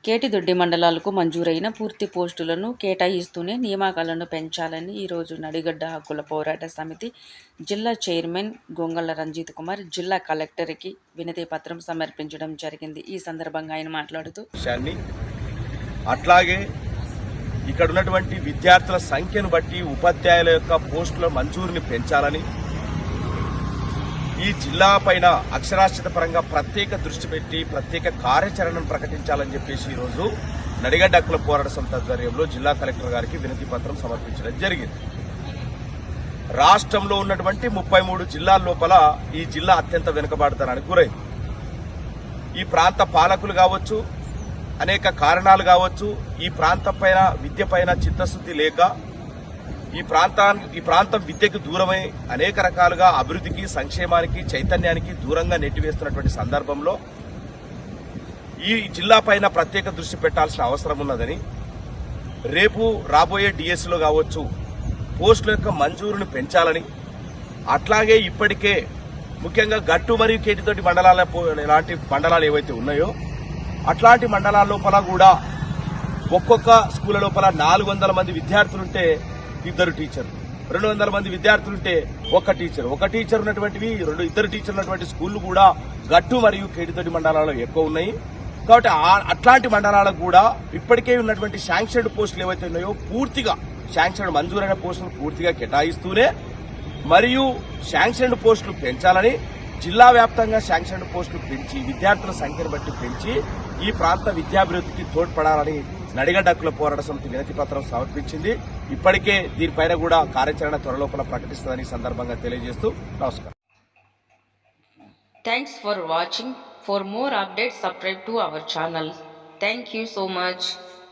కేటిదొడ్డి మండలాలకు మంజూరైన పూర్తి పోస్టులను కేటాయిస్తూనే నియామకాలను పెంచాలని ఈరోజు నడిగడ్డ హక్కుల పోరాట సమితి జిల్లా చైర్మన్ గొంగళ్ళ రంజిత్ కుమార్ జిల్లా కలెక్టర్కి వినతి పత్రం సమర్పించడం జరిగింది. ఈ సందర్భంగా ఆయన మాట్లాడుతూ అట్లాగే ఇక్కడ ఉన్నటువంటి విద్యార్థుల సంఖ్యను బట్టి ఉపాధ్యాయుల యొక్క పోస్టుల మంజూరుని పెంచాలని, ఈ జిల్లా పైన అక్షరాస్యత పరంగా ప్రత్యేక దృష్టి పెట్టి ప్రత్యేక కార్యాచరణను ప్రకటించాలని చెప్పేసి ఈరోజు నడిగడ్డ హక్కుల పోరాట సమితి ఆధ్వర్యంలో జిల్లా కలెక్టర్ గారికి వినతి పత్రం సమర్పించడం జరిగింది. రాష్ట్రంలో ఉన్నటువంటి 33 జిల్లాల లోపల ఈ జిల్లా అత్యంత వెనుకబాటుతనానికి గురైంది. ఈ ప్రాంత పాలకులు కావచ్చు, అనేక కారణాలు కావచ్చు, ఈ ప్రాంతం పైన విద్య పైన చిత్తశుద్ధి లేక ఈ ప్రాంతం విద్యకు దూరమై అనేక రకాలుగా అభివృద్ధికి, సంక్షేమానికి, చైతన్యానికి దూరంగా నెట్టివేస్తున్నటువంటి సందర్భంలో ఈ జిల్లా పైన ప్రత్యేక దృష్టి పెట్టాల్సిన అవసరం ఉన్నదని, రేపు రాబోయే డిఎస్సిలో కావచ్చు పోస్టుల యొక్క మంజూరును పెంచాలని, అట్లాగే ఇప్పటికే ముఖ్యంగా గట్టు మరియు కేటితోటి మండలాల లాంటి మండలాలు ఏవైతే ఉన్నాయో అట్లాంటి మండలాల లోపల కూడా ఒక్కొక్క స్కూళ్ళ లోపల 400 మంది విద్యార్థులుంటే 2 టీచర్లు, 200 మంది విద్యార్థులుంటే 1 టీచర్, 1 టీచర్ ఉన్నటువంటివి 2 టీచర్ ఉన్నటువంటి స్కూళ్లు కూడా గట్టు మరియు కేటితోటి మండలాల్లో ఎక్కువ ఉన్నాయి. కాబట్టి అట్లాంటి మండలాలకు కూడా ఇప్పటికే ఉన్నటువంటి శాంక్షన్డ్ పోస్టులు ఏవైతే ఉన్నాయో పూర్తిగా శాంక్షన్డ్ మంజూరైన పోస్టులు పూర్తిగా కేటాయిస్తూనే మరియు శాంక్షన్డ్ పోస్టులు పెంచాలని, జిల్లా వ్యాప్తంగా శాంక్షన్డ్ పోస్టులు పెంచి విద్యార్థుల సంఖ్యను బట్టి పెంచి ఈ ప్రాంత విద్యాభివృద్ధికి తోడ్పడాలని నడిగడ్డ హక్కుల పోరాట సమితి వినతి పత్రం సమర్పించింది. ఇప్పటికే దీనిపైన కూడా కార్యాచరణ త్వరలోపల ప్రకటిస్తుందని సందర్భంగా తెలియజేస్తూ నమస్కారం. Thanks for watching. For more updates, subscribe to our channel. Thank you so much.